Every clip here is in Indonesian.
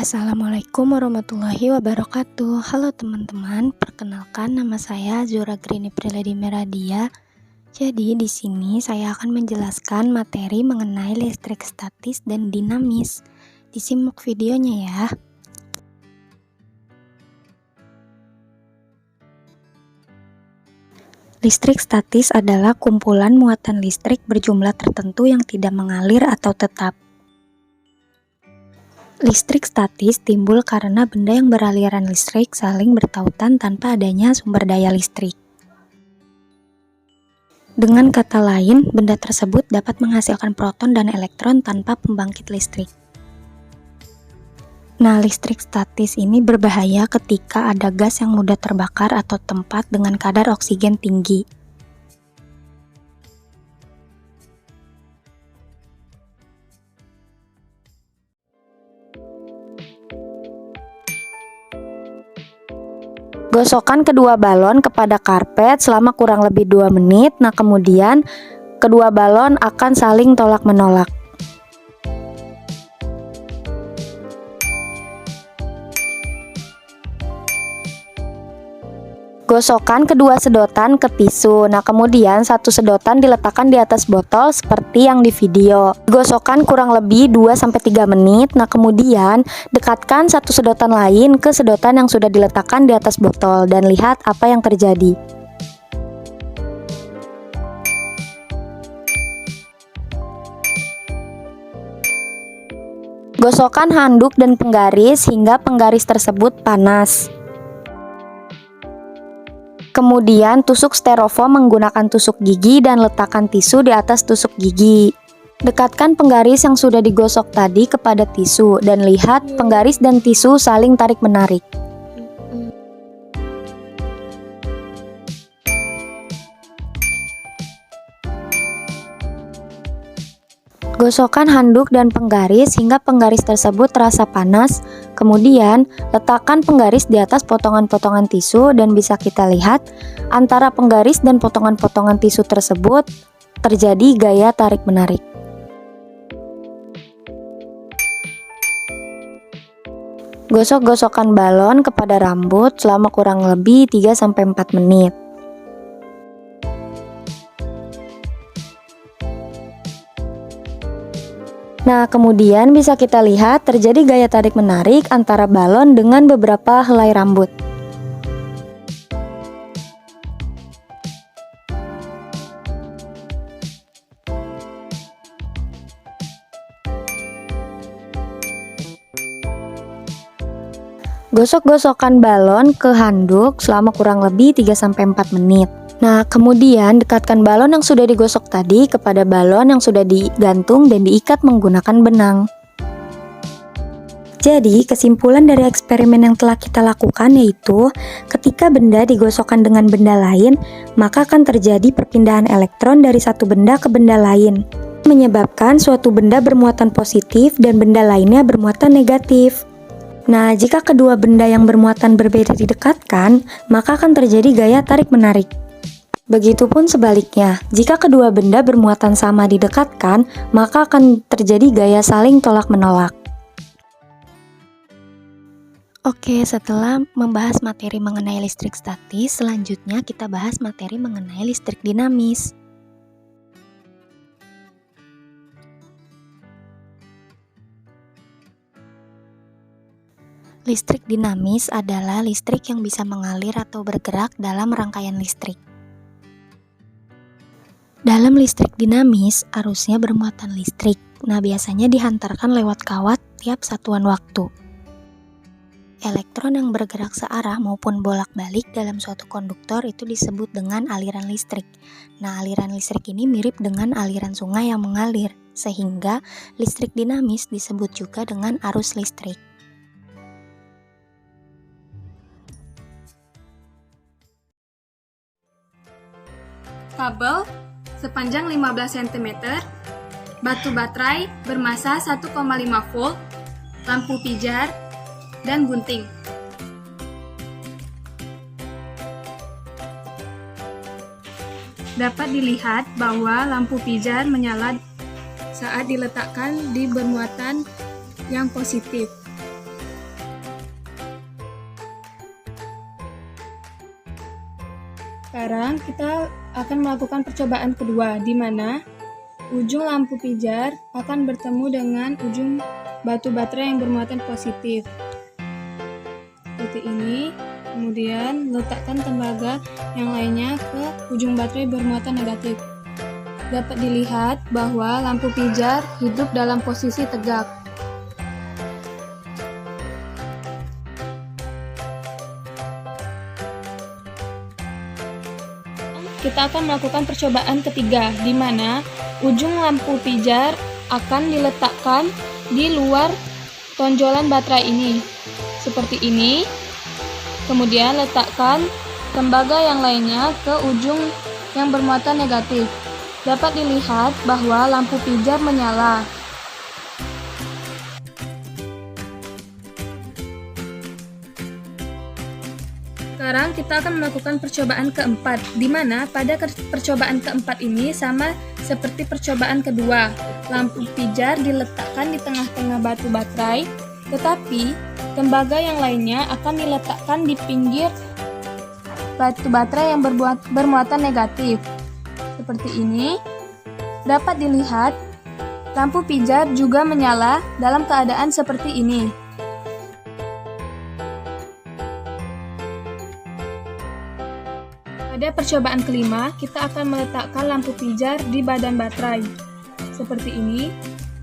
Assalamualaikum warahmatullahi wabarakatuh. Halo teman-teman, perkenalkan nama saya Zura Grini Prilady Meradia. Jadi di sini saya akan menjelaskan materi mengenai listrik statis dan dinamis. Disimak videonya ya. Listrik statis adalah kumpulan muatan listrik berjumlah tertentu yang tidak mengalir atau tetap. Listrik statis timbul karena benda yang beraliran listrik saling bertautan tanpa adanya sumber daya listrik. Dengan kata lain, benda tersebut dapat menghasilkan proton dan elektron tanpa pembangkit listrik. Nah, listrik statis ini berbahaya ketika ada gas yang mudah terbakar atau tempat dengan kadar oksigen tinggi. Gosokkan kedua balon kepada karpet selama kurang lebih 2 menit. Nah, kemudian kedua balon akan saling tolak-menolak. Gosokkan kedua sedotan ke tisu. Nah, kemudian satu sedotan diletakkan di atas botol seperti yang di video. Gosokkan kurang lebih 2-3 menit. Nah, kemudian dekatkan satu sedotan lain ke sedotan yang sudah diletakkan di atas botol dan lihat apa yang terjadi. Gosokkan handuk dan penggaris hingga penggaris tersebut panas. Kemudian tusuk styrofoam menggunakan tusuk gigi dan letakkan tisu di atas tusuk gigi. Dekatkan penggaris yang sudah digosok tadi kepada tisu dan lihat penggaris dan tisu saling tarik-menarik. Gosokkan handuk dan penggaris hingga penggaris tersebut terasa panas. Kemudian, letakkan penggaris di atas potongan-potongan tisu dan bisa kita lihat antara penggaris dan potongan-potongan tisu tersebut terjadi gaya tarik-menarik. Gosok-gosokkan balon kepada rambut selama kurang lebih 3-4 menit. Nah, kemudian bisa kita lihat terjadi gaya tarik-menarik antara balon dengan beberapa helai rambut. Gosok-gosokkan balon ke handuk selama kurang lebih 3-4 menit. Nah, kemudian dekatkan balon yang sudah digosok tadi kepada balon yang sudah digantung dan diikat menggunakan benang. Jadi, kesimpulan dari eksperimen yang telah kita lakukan yaitu ketika benda digosokkan dengan benda lain, maka akan terjadi perpindahan elektron dari satu benda ke benda lain, menyebabkan suatu benda bermuatan positif dan benda lainnya bermuatan negatif. Nah, jika kedua benda yang bermuatan berbeda didekatkan, maka akan terjadi gaya tarik-menarik. Begitupun sebaliknya, jika kedua benda bermuatan sama didekatkan, maka akan terjadi gaya saling tolak-menolak. Oke, setelah membahas materi mengenai listrik statis, selanjutnya kita bahas materi mengenai listrik dinamis. Listrik dinamis adalah listrik yang bisa mengalir atau bergerak dalam rangkaian listrik. Dalam listrik dinamis, arusnya bermuatan listrik. Nah, biasanya dihantarkan lewat kawat tiap satuan waktu. Elektron yang bergerak searah maupun bolak-balik dalam suatu konduktor itu disebut dengan aliran listrik. Nah, aliran listrik ini mirip dengan aliran sungai yang mengalir, sehingga listrik dinamis disebut juga dengan arus listrik. Kabel sepanjang 15 cm, batu baterai bermasa 1,5 volt, lampu pijar, dan gunting. Dapat dilihat bahwa lampu pijar menyala saat diletakkan di bermuatan yang positif. Sekarang kita akan melakukan percobaan kedua, di mana ujung lampu pijar akan bertemu dengan ujung batu baterai yang bermuatan positif. Seperti ini. Kemudian letakkan tembaga yang lainnya ke ujung baterai bermuatan negatif. Dapat dilihat bahwa lampu pijar hidup dalam posisi tegak. Kita akan melakukan percobaan ketiga, di mana ujung lampu pijar akan diletakkan di luar tonjolan baterai ini, seperti ini. Kemudian letakkan tembaga yang lainnya ke ujung yang bermuatan negatif. Dapat dilihat bahwa lampu pijar menyala. Sekarang kita akan melakukan percobaan keempat, di mana pada percobaan keempat ini sama seperti percobaan kedua. Lampu pijar diletakkan di tengah-tengah batu baterai, tetapi tembaga yang lainnya akan diletakkan di pinggir batu baterai yang bermuatan negatif. Seperti ini. Dapat dilihat, lampu pijar juga menyala dalam keadaan seperti ini. Pada percobaan kelima, kita akan meletakkan lampu pijar di badan baterai, seperti ini,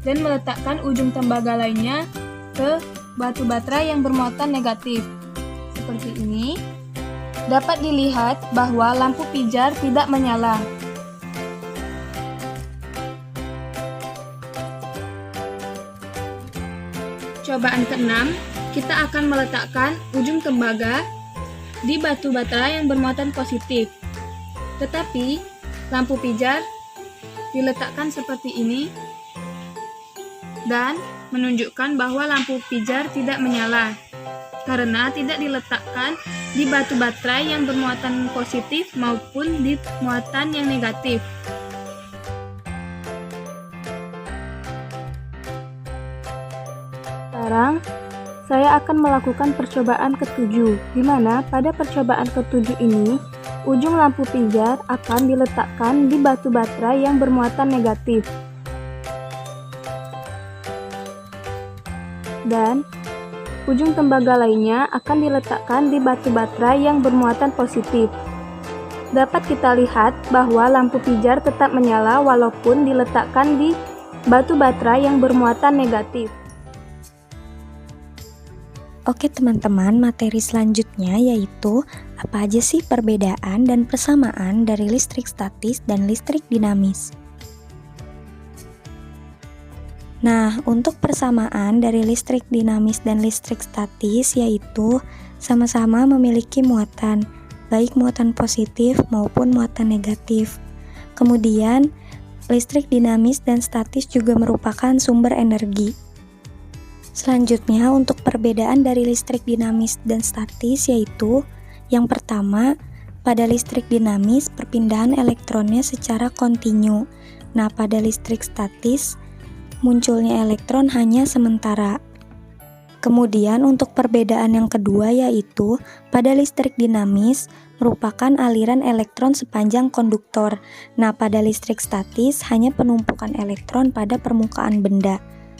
dan meletakkan ujung tembaga lainnya ke batu baterai yang bermuatan negatif, seperti ini. Dapat dilihat bahwa lampu pijar tidak menyala. Percobaan keenam, kita akan meletakkan ujung tembaga di batu baterai yang bermuatan positif. Tetapi, lampu pijar diletakkan seperti ini dan menunjukkan bahwa lampu pijar tidak menyala karena tidak diletakkan di batu baterai yang bermuatan positif maupun di muatan yang negatif. Sekarang, saya akan melakukan percobaan ketujuh, di mana pada percobaan ketujuh ini, ujung lampu pijar akan diletakkan di batu baterai yang bermuatan negatif. Dan ujung tembaga lainnya akan diletakkan di batu baterai yang bermuatan positif. Dapat kita lihat bahwa lampu pijar tetap menyala walaupun diletakkan di batu baterai yang bermuatan negatif. Oke teman-teman, materi selanjutnya yaitu apa aja sih perbedaan dan persamaan dari listrik statis dan listrik dinamis. Nah, untuk persamaan dari listrik dinamis dan listrik statis yaitu sama-sama memiliki muatan, baik muatan positif maupun muatan negatif. Kemudian, listrik dinamis dan statis juga merupakan sumber energi. Selanjutnya, untuk perbedaan dari listrik dinamis dan statis yaitu yang pertama, pada listrik dinamis perpindahan elektronnya secara kontinu. Nah, pada listrik statis munculnya elektron hanya sementara. Kemudian untuk perbedaan yang kedua yaitu pada listrik dinamis merupakan aliran elektron sepanjang konduktor. Nah, pada listrik statis hanya penumpukan elektron pada permukaan benda.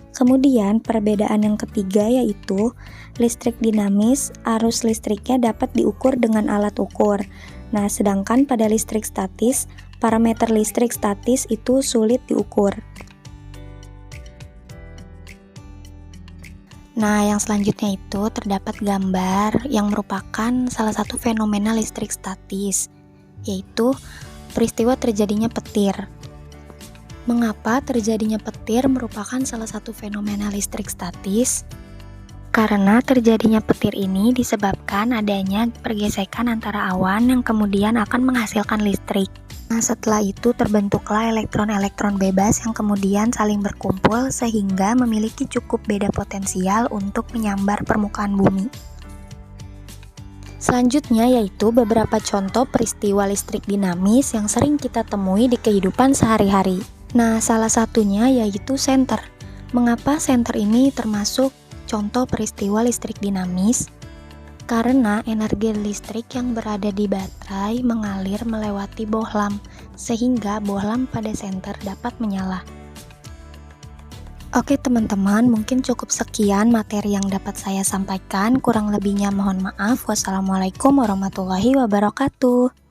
Kemudian perbedaan yang ketiga yaitu listrik dinamis, arus listriknya dapat diukur dengan alat ukur. Nah, sedangkan pada listrik statis, parameter listrik statis itu sulit diukur. Nah, yang selanjutnya itu terdapat gambar yang merupakan salah satu fenomena listrik statis, yaitu peristiwa terjadinya petir. Mengapa terjadinya petir merupakan salah satu fenomena listrik statis? Karena terjadinya petir ini disebabkan adanya pergesekan antara awan yang kemudian akan menghasilkan listrik. Nah, setelah itu terbentuklah elektron-elektron bebas yang kemudian saling berkumpul sehingga memiliki cukup beda potensial untuk menyambar permukaan bumi. Selanjutnya yaitu beberapa contoh peristiwa listrik dinamis yang sering kita temui di kehidupan sehari-hari. Nah, salah satunya yaitu senter. Mengapa senter ini termasuk contoh peristiwa listrik dinamis? karena energi listrik yang berada di baterai mengalir melewati bohlam, sehingga bohlam pada senter dapat menyala. Oke teman-teman, mungkin cukup sekian materi yang dapat saya sampaikan. Kurang lebihnya mohon maaf. Wassalamualaikum warahmatullahi wabarakatuh.